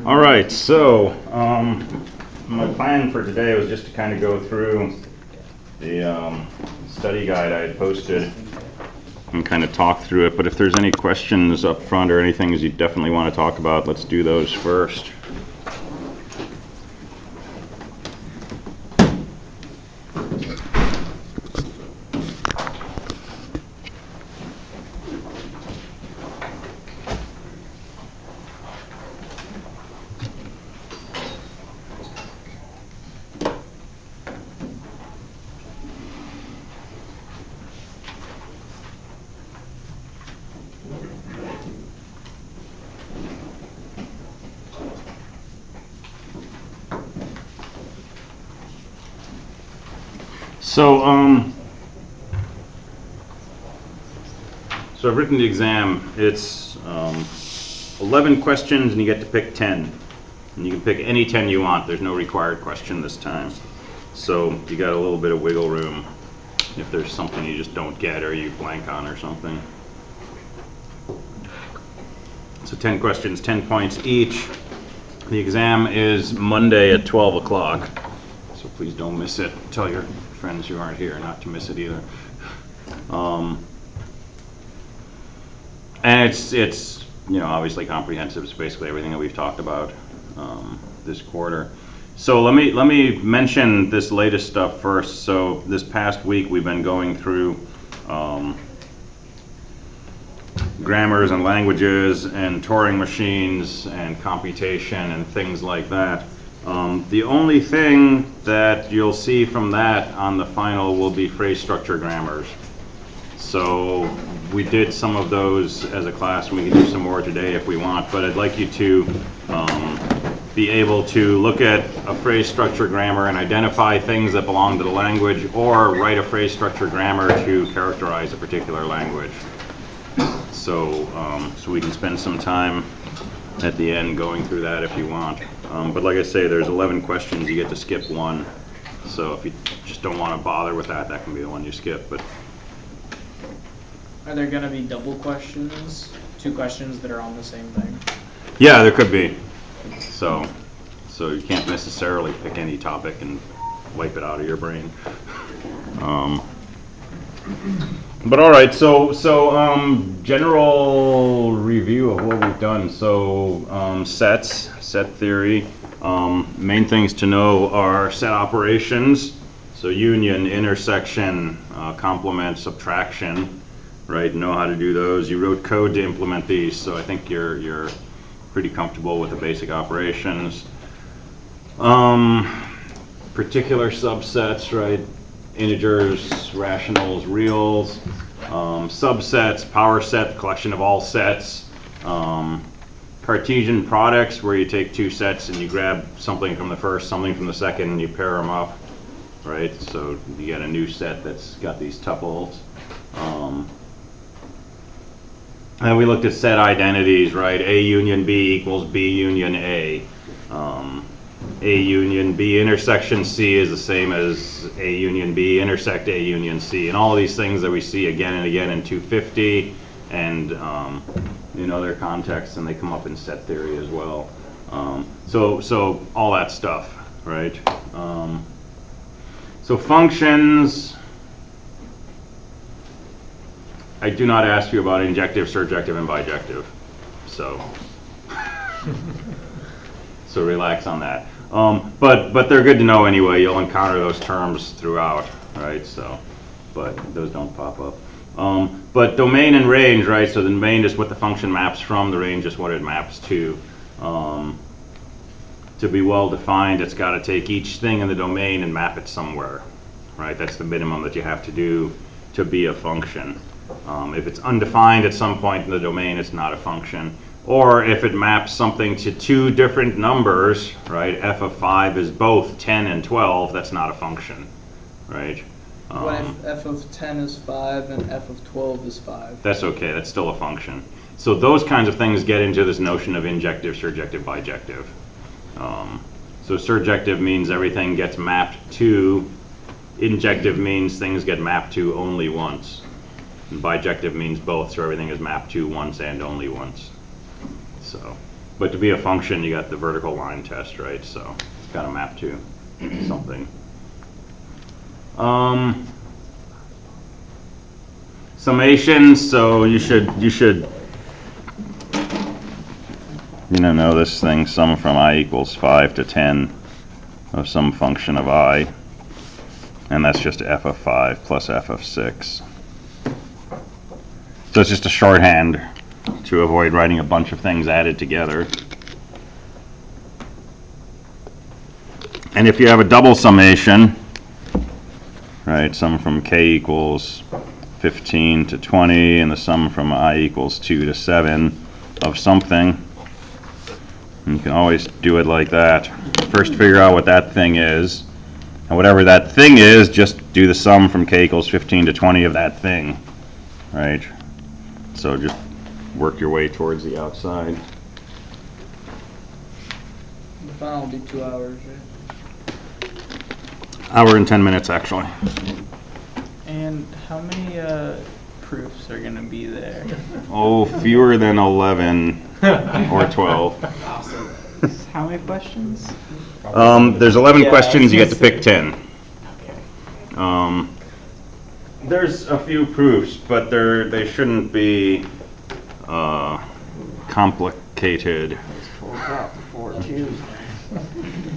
All right, so my plan for today was just to kind of go through the study guide I had posted and kind of talk through it. But if there's any questions up front or anything you definitely want to talk about, let's do those first. So I've written the exam. It's 11 questions, and you get to pick 10. And you can pick any 10 you want. There's no required question this time. So you got a little bit of wiggle room if there's something you just don't get or you blank on or something. So 10 questions, 10 points each. The exam is Monday at 12 o'clock. So please don't miss it. Tell your friends who aren't here not to miss it either. And it's obviously comprehensive. It's basically everything that we've talked about this quarter. So let me mention this latest stuff first. So this past week we've been going through grammars and languages and Turing machines and computation and things like that. The only thing that you'll see from that on the final will be phrase structure grammars. So we did some of those as a class, and we can do some more today if we want, but I'd like you to be able to look at a phrase structure grammar and identify things that belong to the language, or write a phrase structure grammar to characterize a particular language. So we can spend some time at the end going through that if you want. But like I say, there's 11 questions. You get to skip one. So if you just don't want to bother with that, that can be the one you skip. But are there going to be double questions? 2 questions that are on the same thing? Yeah, there could be. So you can't necessarily pick any topic and wipe it out of your brain. But all right, so general review of what we've done. So set theory. Main things to know are set operations. So union, intersection, complement, subtraction. Right, know how to do those. You wrote code to implement these, so I think you're pretty comfortable with the basic operations. Particular subsets, right? Integers, rationals, reals. Subsets, power set, the collection of all sets. Cartesian products, where you take 2 sets and you grab something from the first, something from the second, and you pair them up. Right, so you get a new set that's got these tuples. And we looked at set identities, right? A union B equals B union A. A union B intersection C is the same as A union B intersect A union C. And all of these things that we see again and again in 250 and in other contexts, and they come up in set theory as well. So all that stuff, right? So functions. I do not ask you about injective, surjective, and bijective, so relax on that. But they're good to know anyway. You'll encounter those terms throughout, right? But those don't pop up. But domain and range, right? So the domain is what the function maps from. The range is what it maps to. To be well defined, it's got to take each thing in the domain and map it somewhere, right? That's the minimum that you have to do to be a function. If it's undefined at some point in the domain, it's not a function. Or if it maps something to 2 different numbers, right? F of 5 is both 10 and 12, that's not a function, right? What if f of 10 is 5 and f of 12 is 5? That's okay, that's still a function. So those kinds of things get into this notion of injective, surjective, bijective. So surjective means everything gets mapped to. Injective means things get mapped to only once. And bijective means both, so everything is mapped to once and only once. So But to be a function, you got the vertical line test, right? So it's got to map to something. Summations. So you should know this thing. Sum from I equals 5 to 10 of some function of I, and that's just f of 5 plus f of 6. So it's just a shorthand to avoid writing a bunch of things added together. And if you have a double summation, right, sum from k equals 15 to 20, and the sum from I equals 2 to 7 of something, you can always do it like that. First figure out what that thing is, and whatever that thing is, just do the sum from k equals 15 to 20 of that thing, right? So just work your way towards the outside. The final will be 2 hours, right? Hour and 10 minutes, actually. And how many proofs are going to be there? Oh, fewer than 11 or 12. Awesome. How many questions? There's 11 Yeah, questions, you I get was to pick 10. Okay. There's a few proofs, but they shouldn't be complicated.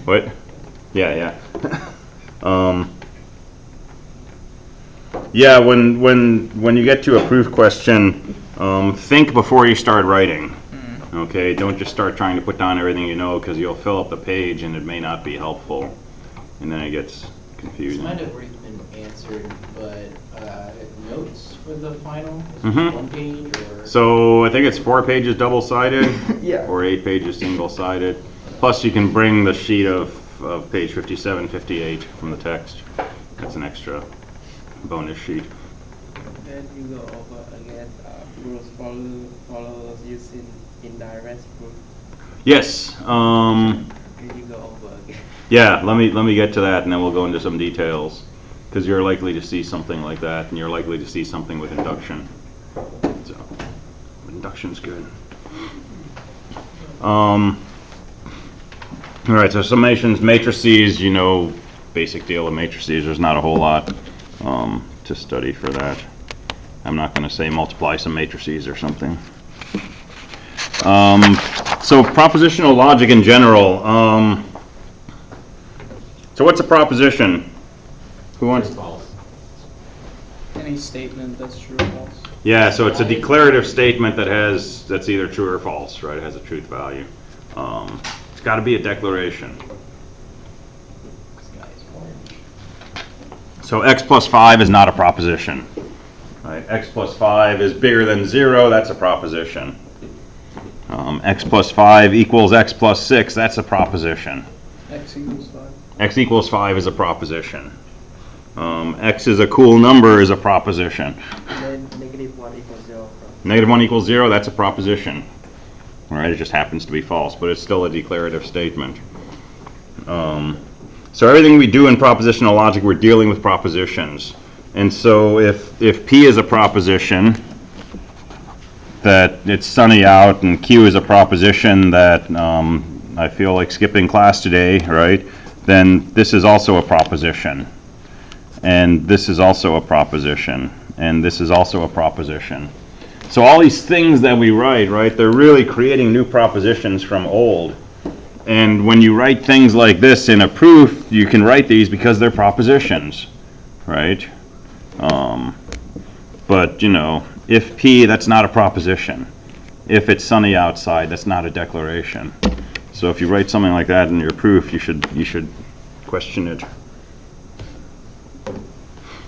What? Yeah. Yeah, when you get to a proof question, think before you start writing. Okay, don't just start trying to put down everything you know, because you'll fill up the page and it may not be helpful, and then it gets confusing. This might have already been answered, but notes for the final? Is Mhm. it 1 page or? So I think it's 4 pages double-sided, Yeah. or 8 pages single-sided. Plus you can bring the sheet of page 57, 58 from the text. That's an extra bonus sheet. Then you go over again rules follows using indirect proof. Yes. Then you go over again. Yeah. Let me get to that, and then we'll go into some details, because you're likely to see something like that, and you're likely to see something with induction. So induction's good. All right. So summations, matrices. Basic deal of matrices. There's not a whole lot to study for that. I'm not going to say multiply some matrices or something. So propositional logic in general. So what's a proposition? Who wants? False. Any statement that's true or false. Yeah, so it's a declarative statement that's either true or false, right? It has a truth value. It's got to be a declaration. So x plus 5 is not a proposition. Right? X plus 5 is bigger than 0, that's a proposition. X plus 5 equals x plus 6, that's a proposition. X equals 5. X equals 5 is a proposition. X is a cool number is a proposition. Then negative 1 equals 0. Negative 1 equals 0, that's a proposition. All right, it just happens to be false, but it's still a declarative statement. So everything we do in propositional logic, we're dealing with propositions. And so if P is a proposition that it's sunny out, and Q is a proposition that I feel like skipping class today, right? Then this is also a proposition. And this is also a proposition. And this is also a proposition. So all these things that we write, right, they're really creating new propositions from old. And when you write things like this in a proof, you can write these because they're propositions, right? But, if P, that's not a proposition. If it's sunny outside, that's not a declaration. So if you write something like that in your proof, you should question it.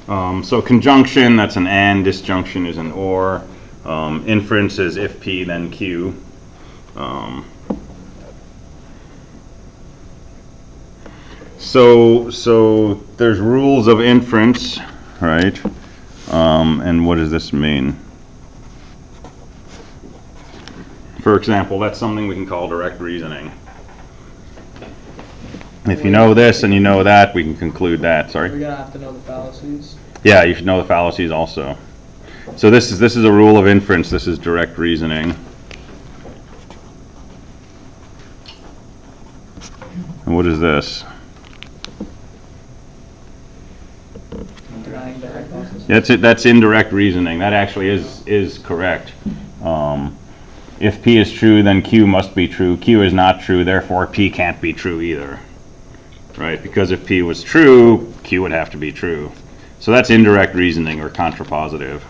So conjunction, that's an and. Disjunction is an or. Inference is if P, then Q. So there's rules of inference, right? And what does this mean? For example, that's something we can call direct reasoning. If you know this and you know that, we can conclude that. Sorry. We're gonna have to know the fallacies. Yeah, you should know the fallacies also. So this is a rule of inference. This is direct reasoning. And what is this? Denying the hypothesis. That's indirect reasoning. That actually is correct. If P is true, then Q must be true. Q is not true, therefore P can't be true either. Right? Because if P was true, Q would have to be true. So that's indirect reasoning or contrapositive.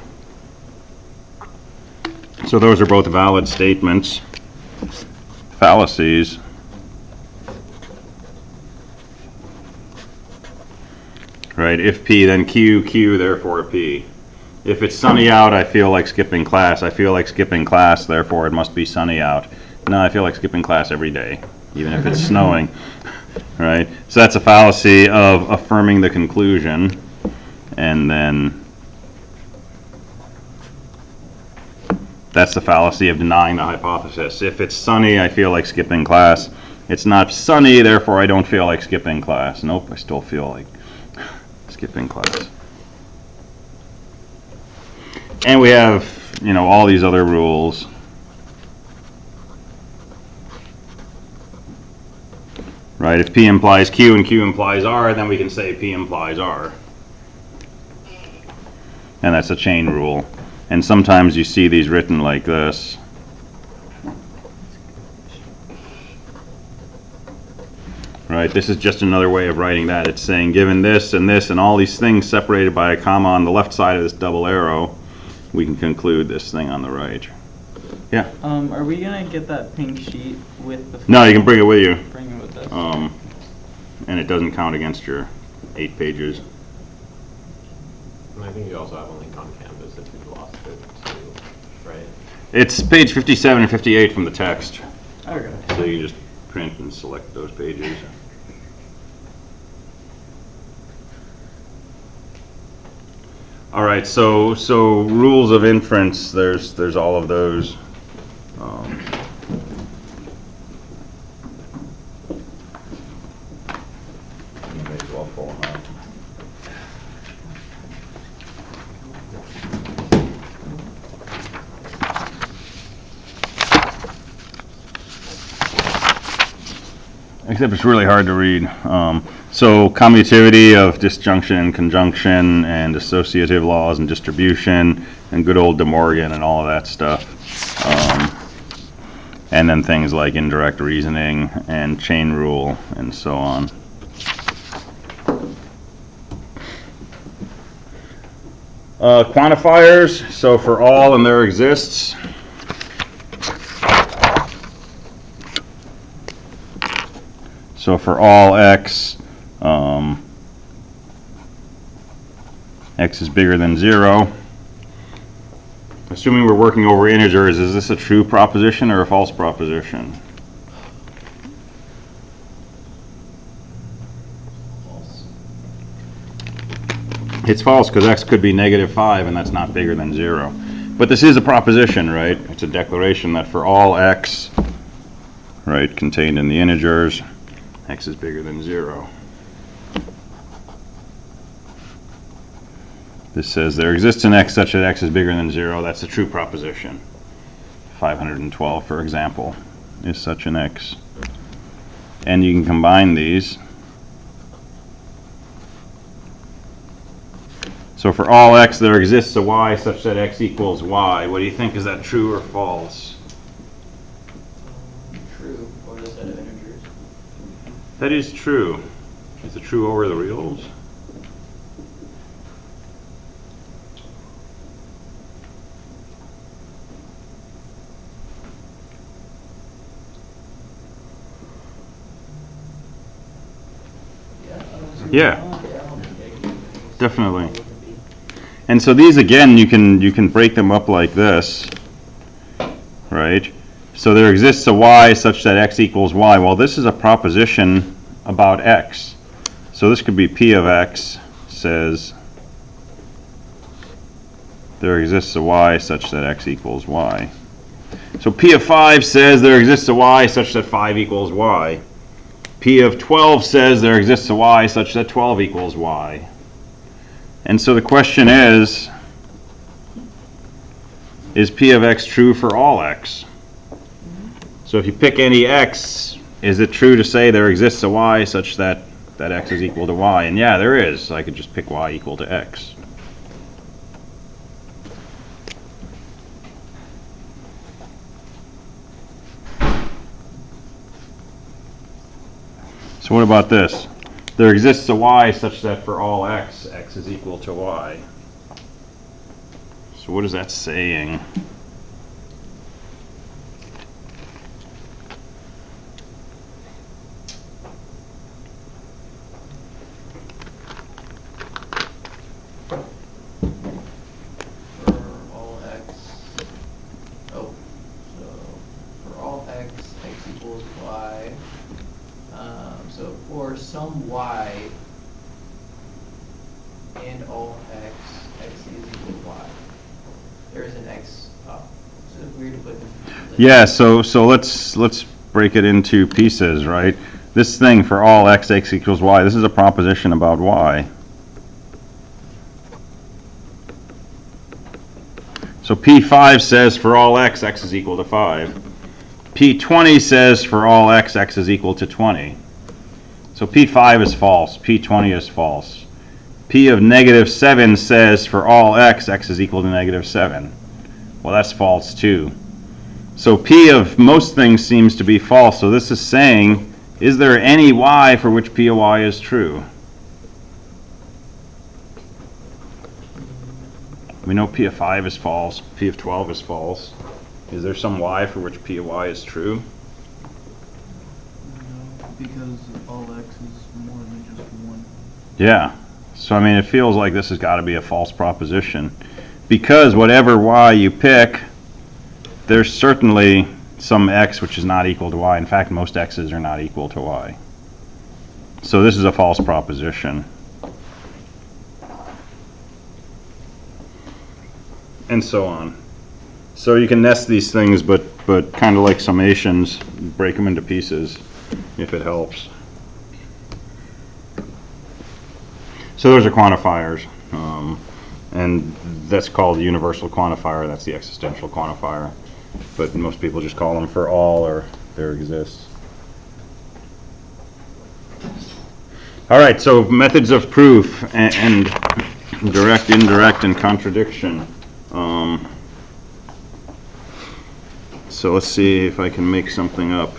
So those are both valid statements. Fallacies. Right? If P, then Q, Q, therefore P. If it's sunny out, I feel like skipping class. I feel like skipping class, therefore it must be sunny out. No, I feel like skipping class every day, even if it's snowing. Right? So that's a fallacy of affirming the conclusion, and then that's the fallacy of denying the hypothesis. If it's sunny, I feel like skipping class. It's not sunny, therefore I don't feel like skipping class. Nope, I still feel like skipping class. And we have, all these other rules. Right, if P implies Q and Q implies R, then we can say P implies R. And that's a chain rule. And sometimes you see these written like this. Right, this is just another way of writing that. It's saying given this and all these things separated by a comma on the left side of this double arrow, we can conclude this thing on the right. Yeah? Are we gonna get that pink sheet with the? No, you can bring it with you. Bring it with us. And it doesn't count against your 8 pages. And I think you also have a link on Canvas if you've lost it too, right? It's page 57 and 58 from the text. Okay. So you just print and select those pages. All right, so rules of inference, there's all of those. You may as well pull them out. Except it's really hard to read. So commutativity of disjunction and conjunction and associative laws and distribution and good old De Morgan and all of that stuff. And then things like indirect reasoning and chain rule and so on. Quantifiers, so for all and there exists. So for all x, x is bigger than 0. Assuming we're working over integers, is this a true proposition or a false proposition? False. It's false because x could be -5 and that's not bigger than 0. But this is a proposition, right? It's a declaration that for all x, right, contained in the integers, x is bigger than 0. This says there exists an x such that x is bigger than 0. That's a true proposition. 512, for example, is such an x. And you can combine these. So for all x, there exists a y such that x equals y. What do you think? Is that true or false? True, or a set of integers. That is true. Is it true over the reals? Yeah, definitely. And so these again, you can break them up like this, right? So there exists a y such that x equals y. Well, this is a proposition about x. So this could be P of x says there exists a y such that x equals y. So P of 5 says there exists a y such that 5 equals y. P of 12 says there exists a y such that 12 equals y. And so the question is P of x true for all x? So if you pick any x is it true to say there exists a y such that x is equal to y? And yeah, there is. I could just pick y equal to x. So what about this? There exists a y such that for all x, x is equal to y. So what is that saying? For some y and all x, x is equal to y. There is an x. So it's weird to put them. Yeah. So let's break it into pieces, right? This thing for all x equals y. This is a proposition about y. So P5 says for all x is equal to 5. P20 says for all x is equal to 20. So P5 is false, P20 is false. P of -7 says for all x is equal to -7. Well, that's false too. So P of most things seems to be false. So this is saying, is there any y for which P of y is true? We know P of 5 is false, P of 12 is false. Is there some y for which P of y is true? Because all x is more than just 1. Yeah. So I mean, it feels like this has got to be a false proposition. Because whatever y you pick, there's certainly some x which is not equal to y. In fact, most x's are not equal to y. So this is a false proposition. And so on. So you can nest these things, but kind of like summations, break them into pieces if it helps. So those are quantifiers, and that's called the universal quantifier. That's the existential quantifier, but most people just call them for all or there exists. All right, so methods of proof and direct, indirect, and contradiction. So let's see if I can make something up.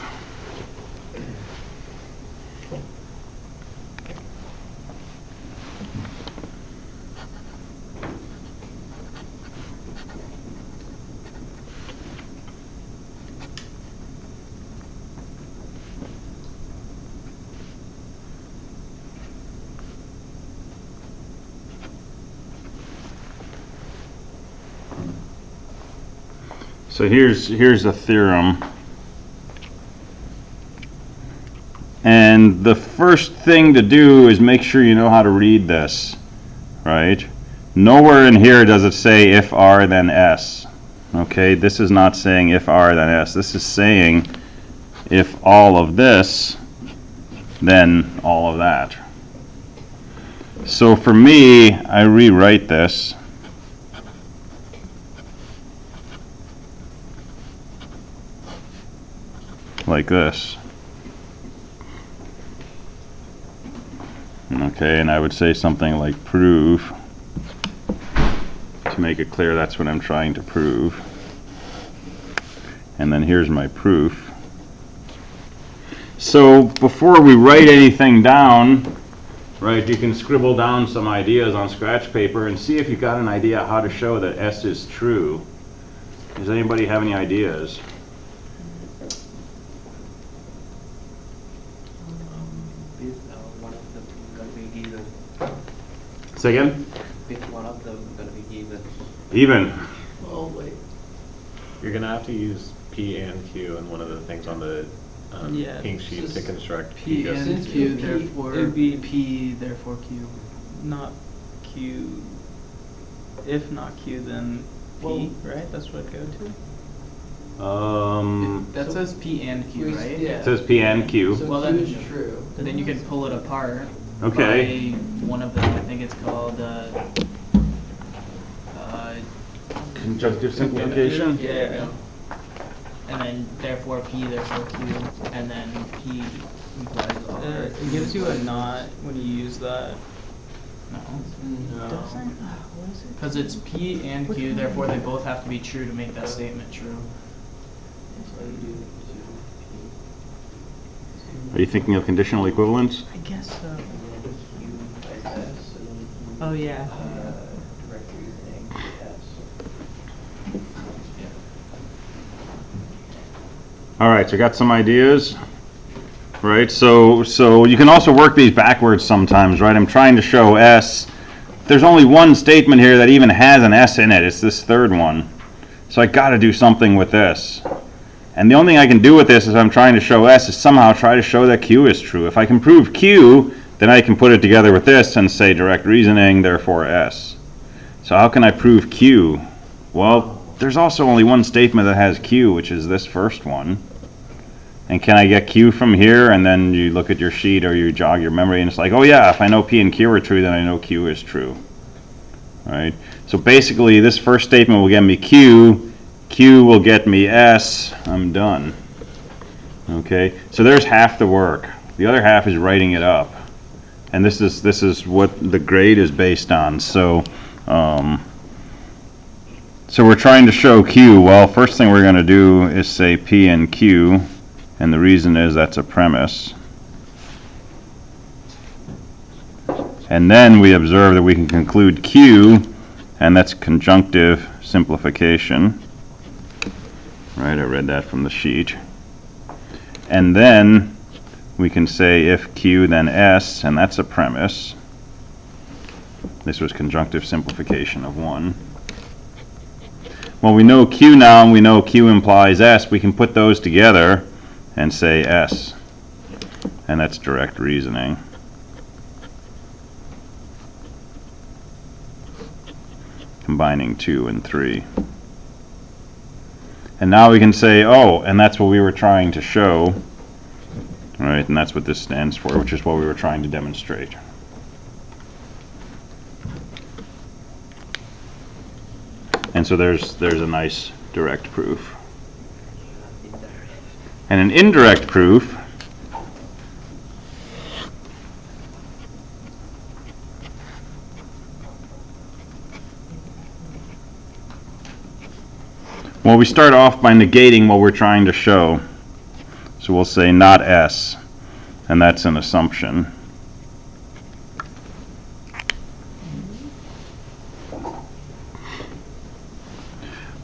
So here's a theorem, and the first thing to do is make sure you know how to read this, right? Nowhere in here does it say if R then S. Okay, this is not saying if R then S. This is saying if all of this, then all of that. So for me, I rewrite this. Like this. Okay, and I would say something like prove, to make it clear that's what I'm trying to prove. And then here's my proof. So before we write anything down, right, you can scribble down some ideas on scratch paper and see if you've got an idea how to show that S is true. Does anybody have any ideas? Say again? Pick one of them going to be given. Even. Oh, wait. You're going to have to use P and Q and one of the things on the Yeah, pink sheet to construct P and Since Q, P- therefore it'd be- P, therefore Q. Not Q. If not Q, then P, Well- right? That's what it'd go to. That says P and Q, right? Yeah. It says P and Q. So Well, Q then- is true. Then you can pull it apart. Okay. By one of them, I think it's called Conjunctive simplification? Yeah. and then therefore P, therefore Q, and then P implies R. It gives you a not when you use that. No. No. Doesn't? What is it? Because it's P and Q, therefore they both have to be true to make that statement true. Are you thinking of conditional equivalence? I guess so. Q implies S, and then Oh yeah. direct reasoning S. All right, so got some ideas, right? So you can also work these backwards sometimes, right? I'm trying to show S. There's only one statement here that even has an S in it. It's this third one. So I got to do something with this. And the only thing I can do with this is I'm trying to show S is somehow try to show that Q is true. If I can prove Q, then I can put it together with this and say direct reasoning, therefore S. So how can I prove Q? Well, there's also only one statement that has Q, which is this first one. And can I get Q from here? And then you look at your sheet or you jog your memory and it's like, oh yeah, if I know P and Q are true, then I know Q is true. Right? So basically this first statement will get me Q, Q will get me S, I'm done. Okay, so there's half the work. The other half is writing it up. And this is what the grade is based on. So we're trying to show Q. Well, first thing we're going to do is say P and Q, and the reason is that's a premise. And then we observe that we can conclude Q, and that's conjunctive simplification. Right, I read that from the sheet. And then we can say if Q then S, and that's a premise. This was conjunctive simplification of 1. Well, we know Q now, and we know Q implies S. We can put those together and say S. And that's direct reasoning. Combining 2 and 3. And now we can say, oh, and that's what we were trying to show. Right, and that's what this stands for, which is what we were trying to demonstrate. And so there's a nice direct proof. And an indirect proof well, we start off by negating what we're trying to show. So we'll say not S, and that's an assumption.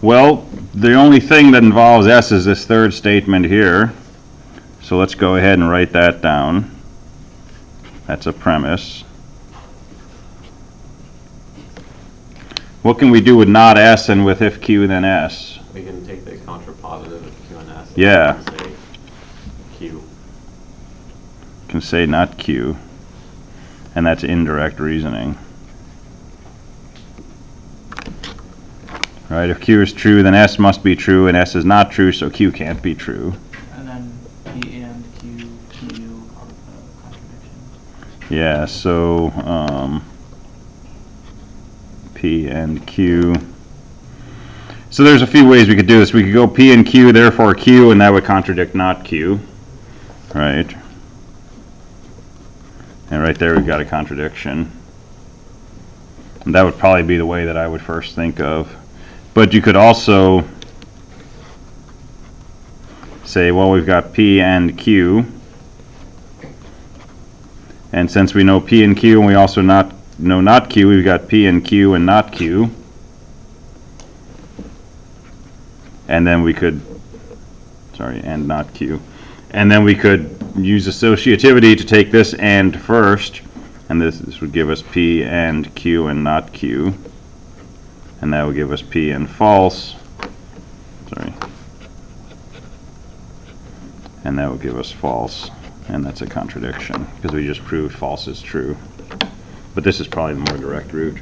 Well, the only thing that involves S is this third statement here. So let's go ahead and write that down. That's a premise. What can we do with not S and with if Q then S? We can take the contrapositive of Q and S. Yeah. And say Q. Can say not Q. And that's indirect reasoning. Right, if Q is true, then S must be true, and S is not true, so Q can't be true. And then P and Q, contradiction. Yeah, so P and Q. So there's a few ways we could do this. We could go P and Q, therefore Q, and that would contradict not Q. Right? And right there we've got a contradiction. And that would probably be the way that I would first think of. But you could also say, well, we've got P and Q. And since we know P and Q and we also know not Q, we've got P and Q and not Q. And then we could, and not Q. And then we could use associativity to take this and first. And this would give us P and Q and not Q. And that would give us P and false. And that would give us false. And that's a contradiction, because we just proved false is true. But this is probably the more direct route.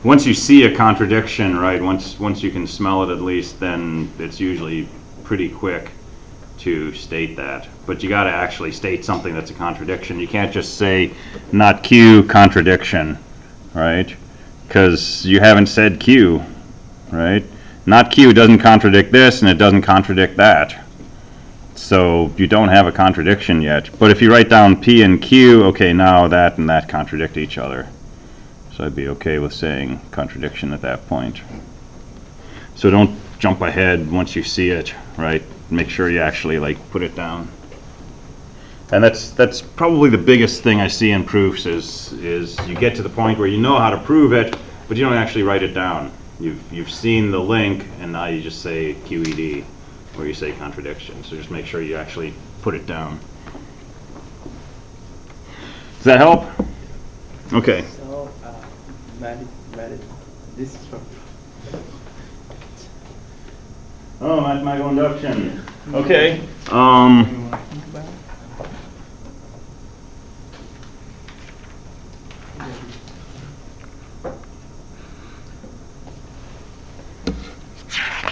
Once you see a contradiction, right, once you can smell it at least, then it's usually pretty quick to state that. But you got to actually state something that's a contradiction. You can't just say not Q, contradiction, right? Because you haven't said Q. right? Not Q doesn't contradict this, and it doesn't contradict that. So you don't have a contradiction yet. But if you write down P and Q, okay, now that and that contradict each other. So I'd be okay with saying contradiction at that point. So don't jump ahead once you see it, right? Make sure you actually like put it down. And that's probably the biggest thing I see in proofs is you get to the point where you know how to prove it, but you don't actually write it down. You've seen the link, and now you just say QED, or you say contradiction. So just make sure you actually put it down. Does that help? Okay. So, this is from. Oh, mathematical induction. Okay. You wanna think about it?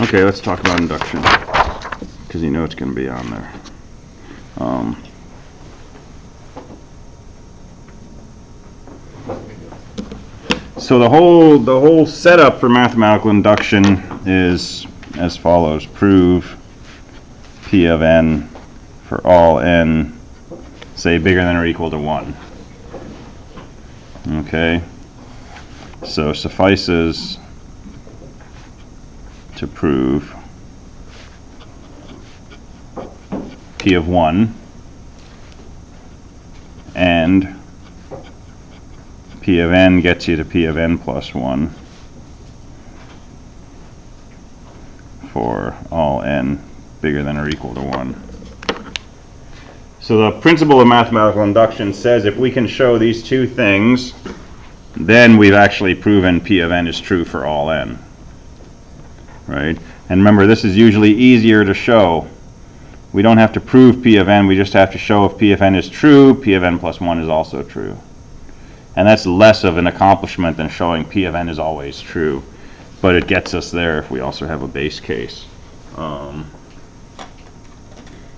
Okay, let's talk about induction, because you know it's going to be on there. So the whole setup for mathematical induction is as follows: prove P of n for all n, say bigger than or equal to 1. Okay, so suffices to prove P of 1 and P of n gets you to P of n plus 1 for all n bigger than or equal to 1. So the principle of mathematical induction says if we can show these two things, then we've actually proven P of n is true for all n. Right? And remember, this is usually easier to show. We don't have to prove P of n, we just have to show if P of n is true, P of n plus 1 is also true. And that's less of an accomplishment than showing P of n is always true. But it gets us there if we also have a base case.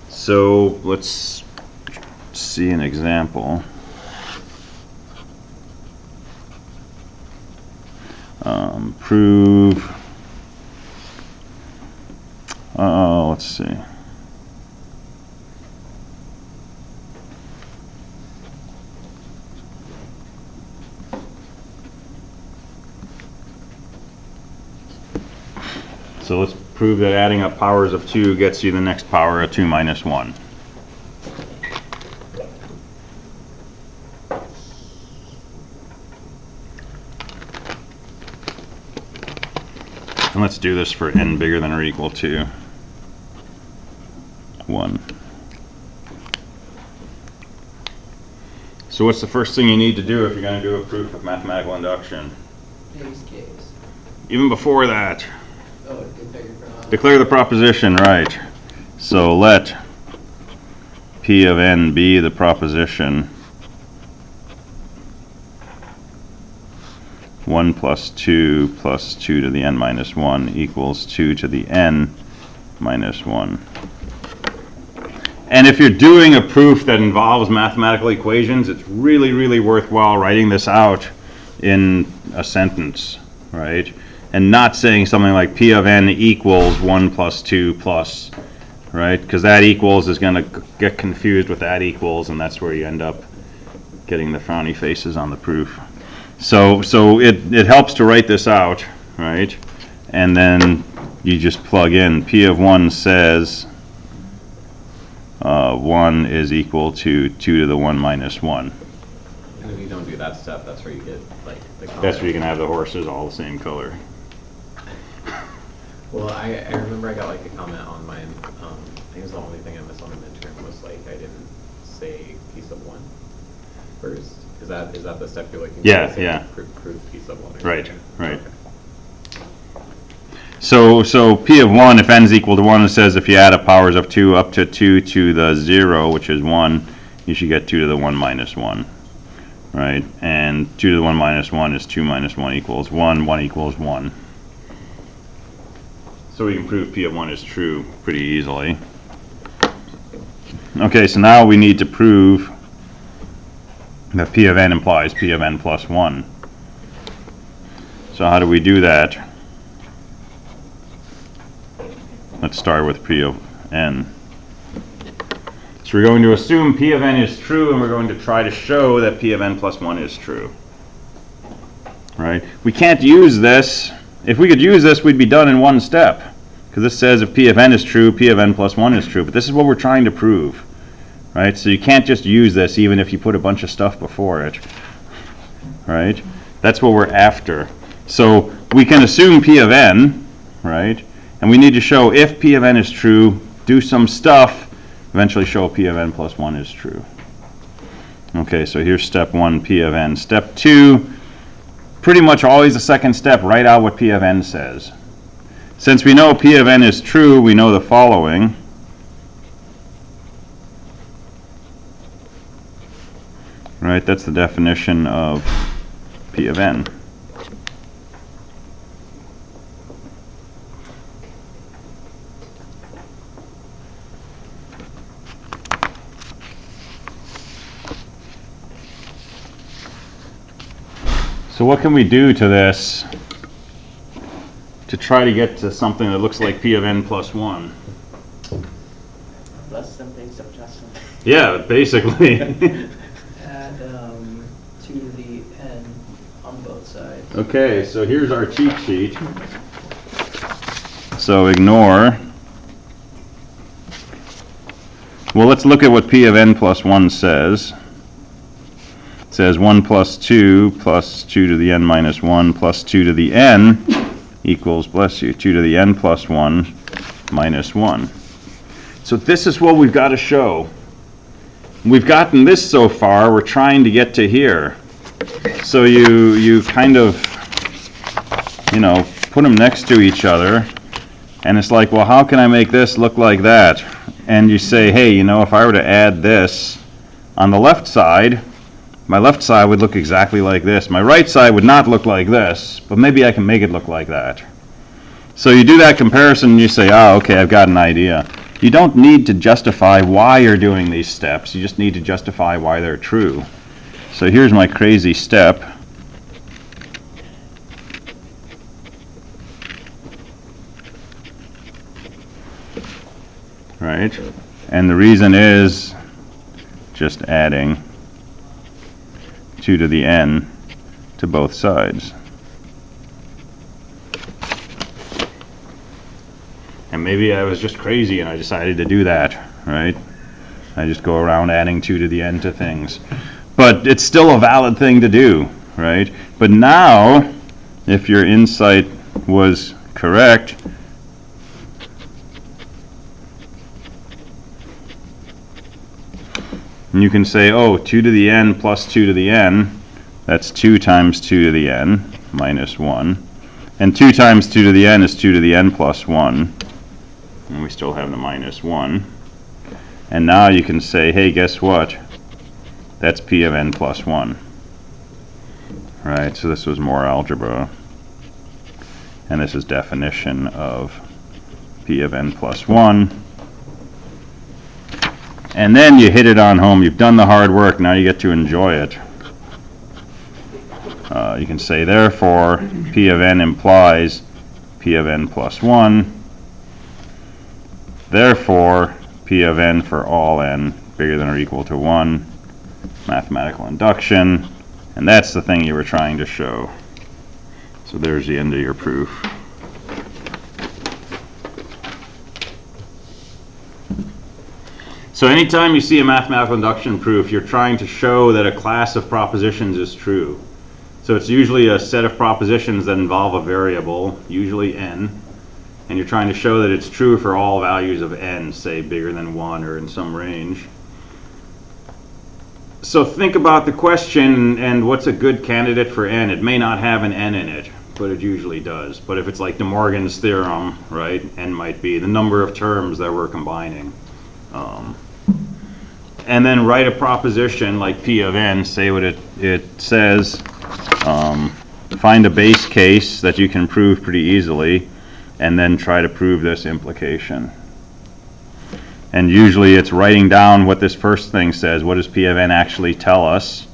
So let's see an example. Prove, let's see. So let's prove that adding up powers of 2 gets you the next power of 2 minus 1. And let's do this for n bigger than or equal to 1. So what's the first thing you need to do if you're going to do a proof of mathematical induction? Base case. Even before that, Oh, declare the proposition, right. So let P of n be the proposition 1 plus 2 plus 2 to the n minus 1 equals 2 to the n minus 1. And if you're doing a proof that involves mathematical equations, it's really, really worthwhile writing this out in a sentence, right? And not saying something like P of n equals 1 plus 2 plus, right? Because that equals is going to get confused with that equals, and that's where you end up getting the frowny faces on the proof. So it helps to write this out, right? And then you just plug in P of 1 says 1 is equal to 2 to the 1 minus 1. And if you don't do that step, that's where you get like the That's where you can have the horses all the same color. Well, I remember I got like a comment on mine. I think it was the only thing I missed on the midterm was like I didn't say piece of 1 first. Is that the step you're looking for? Yeah, yeah. Proof piece of 1. Right, right. Okay. So P of 1, if n is equal to 1, it says if you add up powers of 2 up to 2 to the 0, which is 1, you should get 2 to the 1 minus 1. Right? And 2 to the 1 minus 1 is 2 minus 1 equals 1, 1 equals 1. So we can prove P of 1 is true pretty easily. Okay, so now we need to prove that P of n implies P of n plus 1. So how do we do that? let's start with P of n. So we're going to assume P of n is true, and we're going to try to show that P of n plus 1 is true. Right? We can't use this. If we could use this, we'd be done in one step. Because this says if P of n is true, P of n plus 1 is true. But this is what we're trying to prove. Right? So you can't just use this even if you put a bunch of stuff before it. Right? That's what we're after. So we can assume P of n, right? And we need to show if P of n is true, do some stuff, eventually show P of n plus 1 is true. Okay, so here's step 1, P of n. Step 2, pretty much always the second step, write out what P of n says. Since we know P of n is true, we know the following. Right, that's the definition of P of n. So what can we do to this to try to get to something that looks like P of n plus 1? Plus something, subtract something. Yeah, basically. Add 2 to the n on both sides. Okay, so here's our cheat sheet. So ignore. Well, let's look at what P of n plus 1 says. It says 1 plus 2 plus 2 to the n minus 1 plus 2 to the n equals, bless you, 2 to the n plus 1 minus 1. So this is what we've got to show. We've gotten this so far, we're trying to get to here. So you kind of, put them next to each other, and it's like, well, how can I make this look like that? And you say, hey, if I were to add this on the left side, my left side would look exactly like this. My right side would not look like this, but maybe I can make it look like that. So you do that comparison and you say, okay, I've got an idea. You don't need to justify why you're doing these steps. You just need to justify why they're true. So here's my crazy step. Right? And the reason is just adding 2 to the n to both sides. And maybe I was just crazy and I decided to do that, right? I just go around adding 2 to the n to things. But it's still a valid thing to do, right? But now, if your insight was correct, and you can say, 2 to the n plus 2 to the n, that's 2 times 2 to the n minus 1. And 2 times 2 to the n is 2 to the n plus 1. And we still have the minus 1. And now you can say, hey, guess what? That's P of n plus 1. Right, so this was more algebra. And this is definition of P of n plus 1. And then you hit it on home. You've done the hard work. Now you get to enjoy it. You can say, therefore, P of n implies P of n plus 1. Therefore, P of n for all n bigger than or equal to 1. Mathematical induction. And that's the thing you were trying to show. So there's the end of your proof. So anytime you see a mathematical induction proof, you're trying to show that a class of propositions is true. So it's usually a set of propositions that involve a variable, usually n, and you're trying to show that it's true for all values of n, say bigger than 1 or in some range. So think about the question and what's a good candidate for n. It may not have an n in it, but it usually does. But if it's like De Morgan's theorem, right, n might be the number of terms that we're combining. And then write a proposition like P of n, say what it says, find a base case that you can prove pretty easily, and then try to prove this implication. And usually it's writing down what this first thing says. What does P of n actually tell us?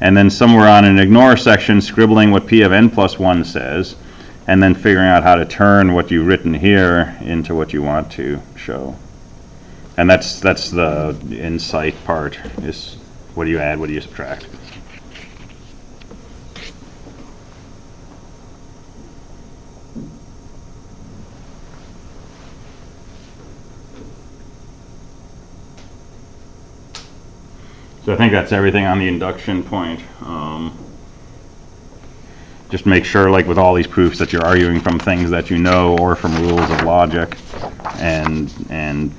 And then somewhere on an ignore section, scribbling what P of n plus 1 says. and then figuring out how to turn what you've written here into what you want to show. And that's the insight part, is what do you add, what do you subtract. So I think that's everything on the induction point. Just make sure, like with all these proofs, that you're arguing from things that you know or from rules of logic, and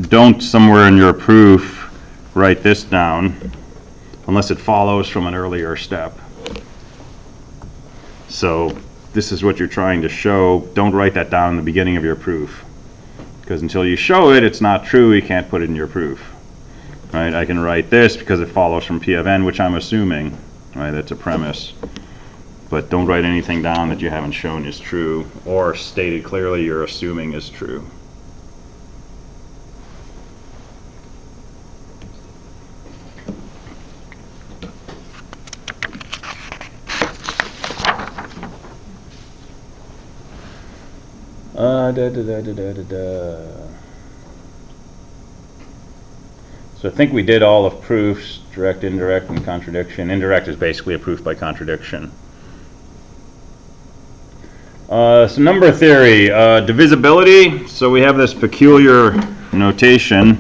don't somewhere in your proof write this down unless it follows from an earlier step. So this is what you're trying to show. Don't write that down in the beginning of your proof, because until you show it, it's not true. You can't put it in your proof. Right? I can write this because it follows from P of n, which I'm assuming. Right? That's a premise. But don't write anything down that you haven't shown is true or stated clearly you're assuming is true. So I think we did all of proofs, direct, indirect, and contradiction. Indirect is basically a proof by contradiction. So number theory, divisibility. So we have this peculiar notation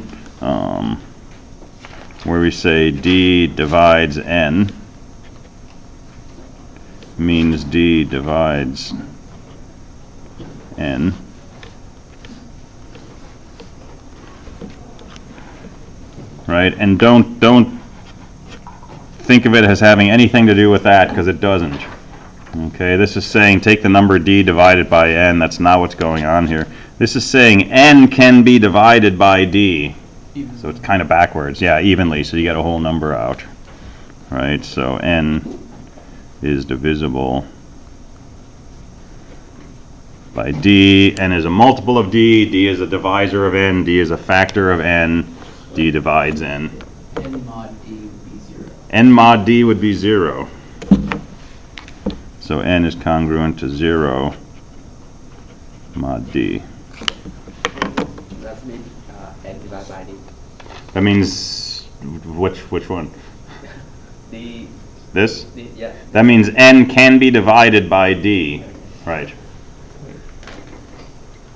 where we say D divides N means D divides N. Right? And don't think of it as having anything to do with that, because it doesn't. Okay, this is saying take the number D divided by N. That's not what's going on here. This is saying N can be divided by D. Evenly. So it's kind of backwards. Yeah, evenly, so you get a whole number out. Right, so N is divisible by D. N is a multiple of D. D is a divisor of N. D is a factor of N. D divides N. N mod D would be 0. N mod D would be 0. So N is congruent to 0 mod D. That means N divided by D. That means which one? D. This? D, yeah. That means N can be divided by D. Right.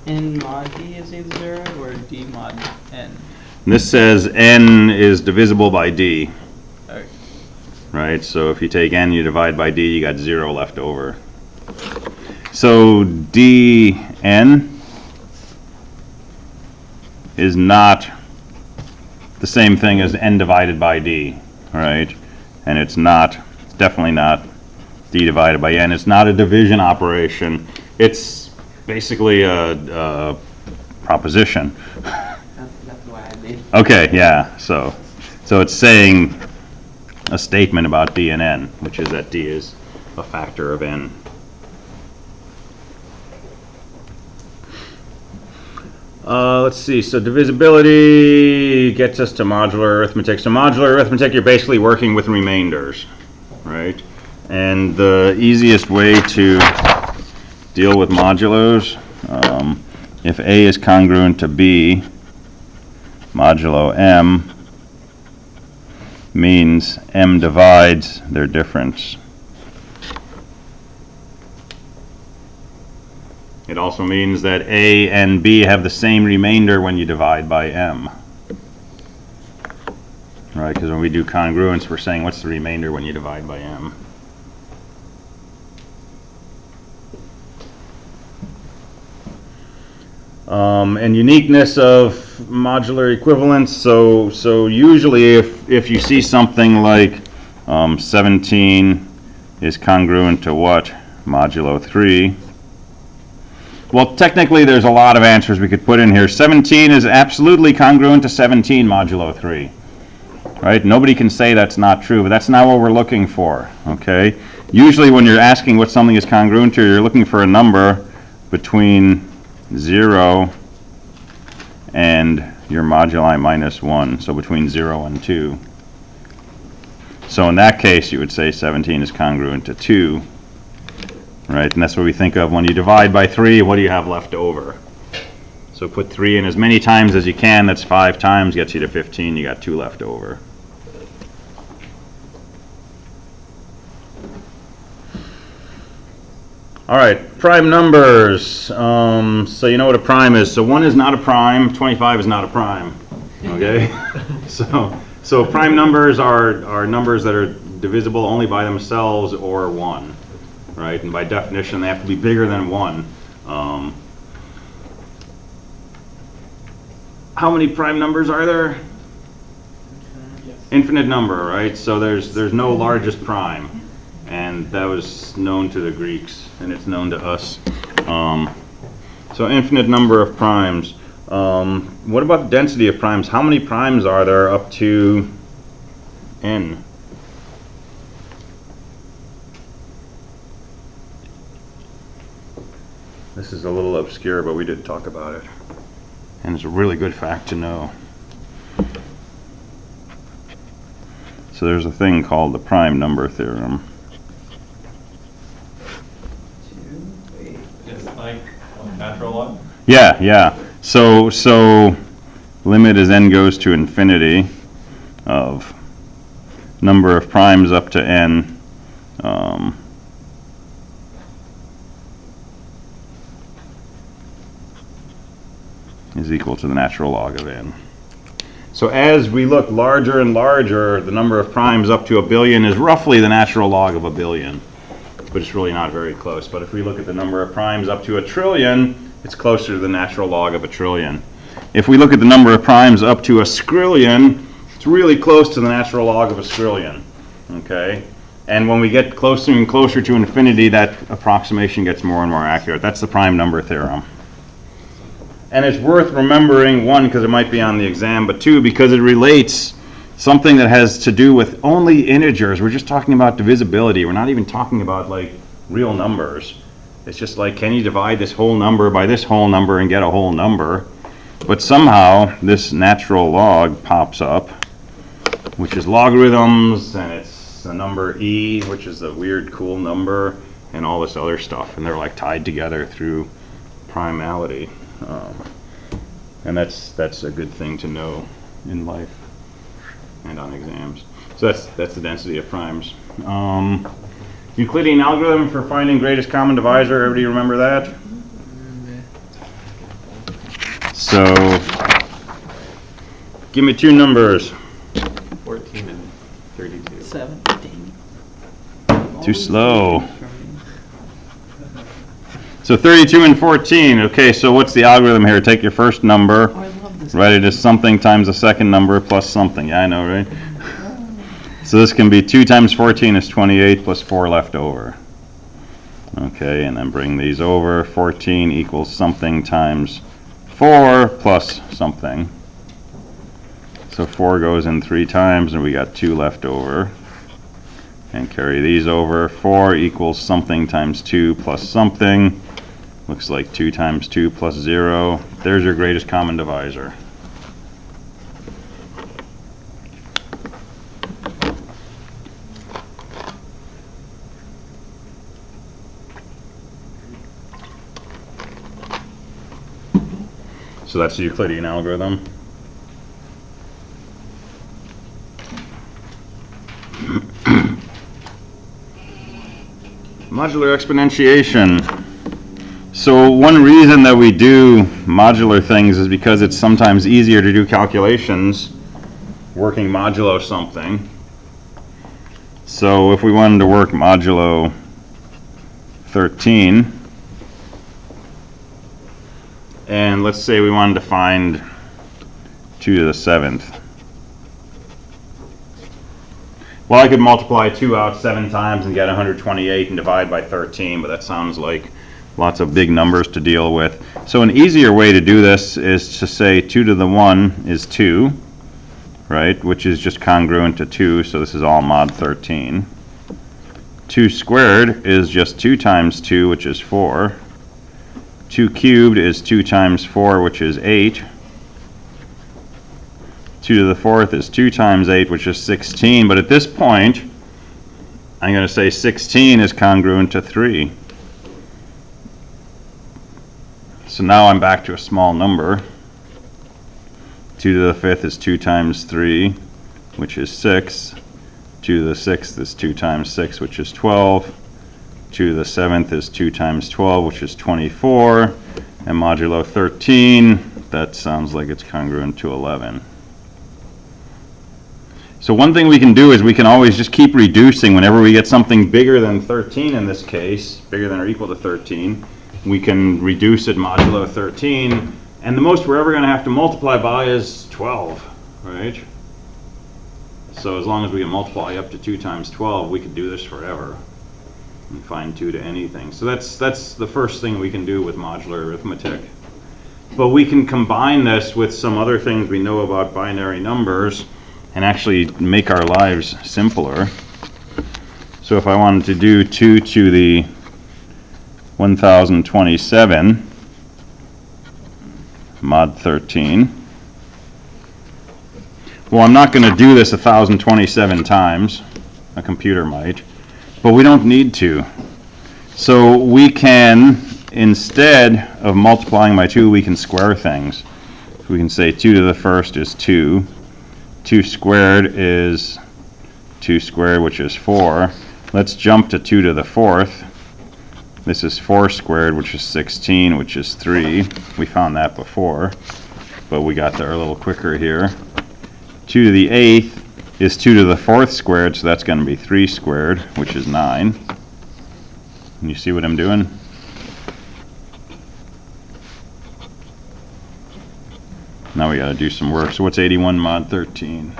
N mod D is either 0 or D mod N. And this says N is divisible by D. Okay. Right, so if you take N, you divide by D, you got 0 left over. So Dn is not the same thing as N divided by D, right? And it's definitely not D divided by N. It's not a division operation. It's basically a proposition. That's why I made. Okay, yeah, so it's saying a statement about D and N, which is that D is a factor of N. Let's see, so divisibility gets us to modular arithmetic. So modular arithmetic, you're basically working with remainders, right? And the easiest way to deal with modulos, if A is congruent to B, modulo M means M divides their difference. It also means that A and B have the same remainder when you divide by M. Right, because when we do congruence, we're saying what's the remainder when you divide by M. And uniqueness of modular equivalence, so usually if you see something like 17 is congruent to what? Modulo 3. Well, technically there's a lot of answers we could put in here. 17 is absolutely congruent to 17 modulo 3. Right? Nobody can say that's not true, but that's not what we're looking for. Okay? Usually when you're asking what something is congruent to, you're looking for a number between 0 and your moduli minus 1, so between 0 and 2. So in that case, you would say 17 is congruent to 2 right? And that's what we think of when you divide by 3, what do you have left over? So put 3 in as many times as you can. That's 5 times, gets you to 15. You got 2 left over. All right, prime numbers. So you know what a prime is. So 1 is not a prime, 25 is not a prime. Okay? So prime numbers are numbers that are divisible only by themselves or 1. Right? And by definition, they have to be bigger than 1. How many prime numbers are there? Infinite number, right? So there's no largest prime. And that was known to the Greeks, and it's known to us. So infinite number of primes. What about the density of primes? How many primes are there up to n? This is a little obscure, but we did talk about it. And it's a really good fact to know. So there's a thing called the prime number theorem. It's like natural log? Yeah. So limit as n goes to infinity of number of primes up to n is equal to the natural log of n. So as we look larger and larger, the number of primes up to 1 billion is roughly the natural log of 1 billion. But it's really not very close. But if we look at the number of primes up to 1 trillion, it's closer to the natural log of 1 trillion. If we look at the number of primes up to 1 skrillion, it's really close to the natural log of 1 skrillion. Okay? And when we get closer and closer to infinity, that approximation gets more and more accurate. That's the prime number theorem. And it's worth remembering, 1, because it might be on the exam, but 2, because it relates something that has to do with only integers. We're just talking about divisibility. We're not even talking about like real numbers. It's just like, can you divide this whole number by this whole number and get a whole number? But somehow this natural log pops up, which is logarithms, and it's the number e, which is a weird cool number, and all this other stuff. And they're like tied together through primality. And that's a good thing to know in life and on exams. So that's the density of primes. Euclidean algorithm for finding greatest common divisor. Everybody remember that? So give me 2 numbers. 14 and 32. 17. Too slow. So 32 and 14. Okay, so what's the algorithm here? Take your first number, Oh, I love this. write it as something times the second number plus something. Yeah, I know, right? So this can be 2 times 14 is 28 plus 4 left over. Okay, and then bring these over. 14 equals something times 4 plus something. So 4 goes in 3 times, and we got 2 left over. And carry these over. 4 equals something times 2 plus something. Looks like 2 times 2 plus 0. There's your greatest common divisor. So that's the Euclidean algorithm. Modular exponentiation. So one reason that we do modular things is because it's sometimes easier to do calculations working modulo something. So if we wanted to work modulo 13, and let's say we wanted to find 2 to the 7th. Well, I could multiply 2 out 7 times and get 128 and divide by 13, but that sounds like lots of big numbers to deal with. So an easier way to do this is to say 2 to the 1 is 2, right, which is just congruent to 2, so this is all mod 13. 2 squared is just 2 times 2, which is 4. 2 cubed is 2 times 4, which is 8. 2 to the 4th is 2 times 8, which is 16. But at this point, I'm going to say 16 is congruent to 3. So now I'm back to a small number. 2 to the 5th is 2 times 3, which is 6. 2 to the 6th is 2 times 6, which is 12. 2 to the 7th is 2 times 12, which is 24. And modulo 13, that sounds like it's congruent to 11. So one thing we can do is we can always just keep reducing whenever we get something bigger than 13 in this case, bigger than or equal to 13. We can reduce it modulo 13, and the most we're ever going to have to multiply by is 12, right? So as long as we can multiply up to 2 times 12, we could do this forever and find 2 to anything. So that's the first thing we can do with modular arithmetic. But we can combine this with some other things we know about binary numbers and actually make our lives simpler. So if I wanted to do 2 to the 1027 mod 13, well, I'm not going to do this 1027 times. A computer might, but we don't need to. So we can, instead of multiplying by 2, we can square things. We can say 2 to the 1st is 2. 2 squared is 2 squared, which is 4. Let's jump to 2 to the 4th. This is 4 squared, which is 16, which is 3. We found that before, but we got there a little quicker here. 2 to the 8th is 2 to the 4th squared, so that's going to be 3 squared, which is 9. And you see what I'm doing? Now we got to do some work. So what's 81 mod 13?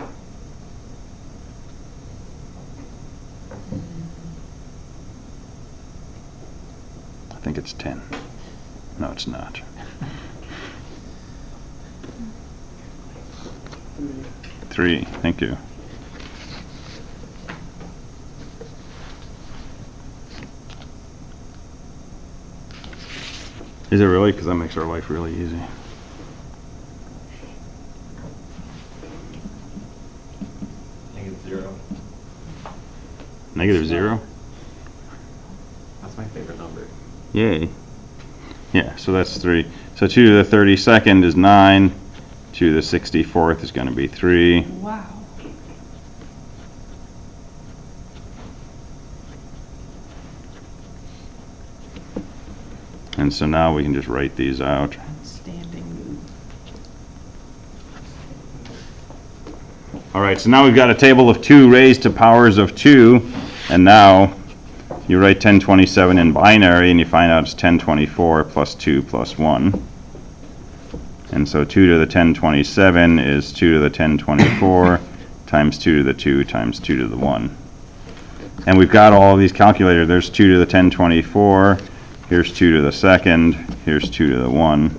I think it's 10. No, it's not. 3. Thank you. Is it really? Because that makes our life really easy. -0. -0? That's my favorite number. Yay. Yeah, so that's 3. So 2 to the 32nd is 9. 2 to the 64th is going to be 3. Wow. And so now we can just write these out. Outstanding. All right, so now we've got a table of 2 raised to powers of 2, and now you write 1027 in binary, and you find out it's 1024 plus 2 plus 1. And so 2 to the 1027 is 2 to the 1024 times 2 to the 2 times 2 to the 1. And we've got all of these calculated. There's 2 to the 1024, here's 2 to the 2nd, here's 2 to the 1.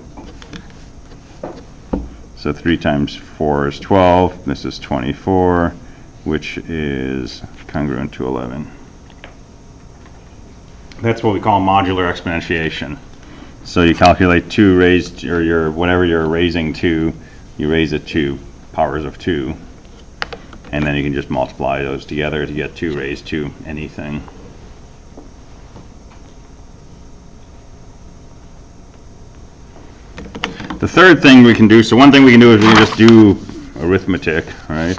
So 3 times 4 is 12. This is 24, which is congruent to 11. That's what we call modular exponentiation. So you calculate 2 raised, or whatever you're raising to, you raise it to powers of 2. And then you can just multiply those together to get 2 raised to anything. The third thing we can do, so one thing we can do is we can just do arithmetic, right?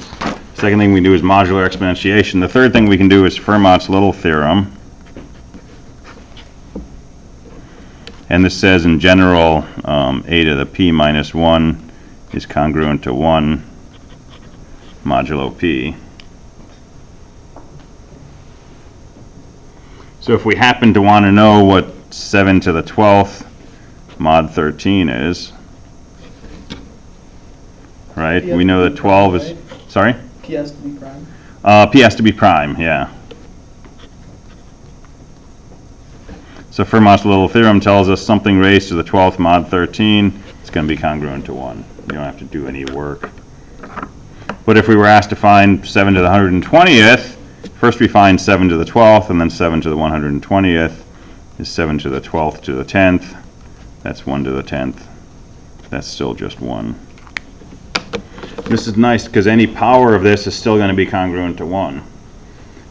Second thing we can do is modular exponentiation. The third thing we can do is Fermat's little theorem. And this says in general, a to the p minus 1 is congruent to 1 modulo p. So if we happen to want to know what 7 to the 12th mod 13 is, right? We know that 12 is, sorry? P has to be prime. P has to be prime, yeah. So Fermat's little theorem tells us something raised to the 12th mod 13, it's going to be congruent to 1. You don't have to do any work. But if we were asked to find 7 to the 120th, first we find 7 to the 12th, and then 7 to the 120th is 7 to the 12th to the 10th. That's 1 to the 10th. That's still just 1. This is nice because any power of this is still going to be congruent to 1.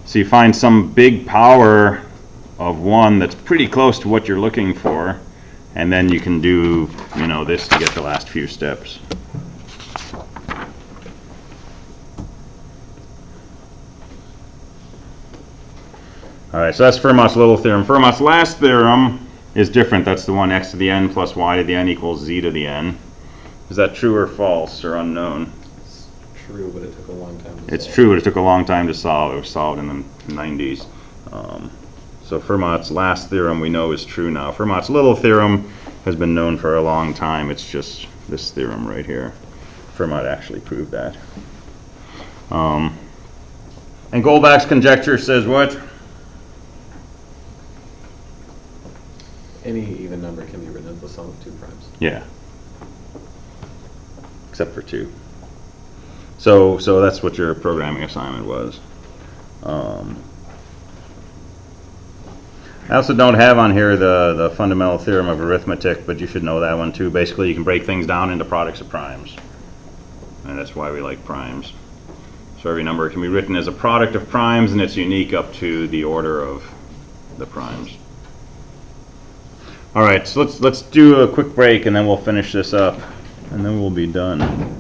So you find some big power of 1 that's pretty close to what you're looking for, And then you can do, you know, this to get the last few steps. All right, so that's Fermat's little theorem. Fermat's last theorem is different. That's the one x to the n plus y to the n equals z to the n. Is that true or false or unknown? It's true, but it took a long time to It's solve. true, but it took a long time to solve. It was solved in the 90s. So Fermat's last theorem we know is true now. Fermat's little theorem has been known for a long time. It's just this theorem right here. Fermat actually proved that. And Goldbach's conjecture says what? Any even number can be written as the sum of two primes. Yeah. Except for 2. So that's what your programming assignment was. I also don't have on here the fundamental theorem of arithmetic, but you should know that one too. Basically, you can break things down into products of primes. And that's why we like primes. So every number can be written as a product of primes, and it's unique up to the order of the primes. All right, so let's do a quick break, and then we'll finish this up, and then we'll be done.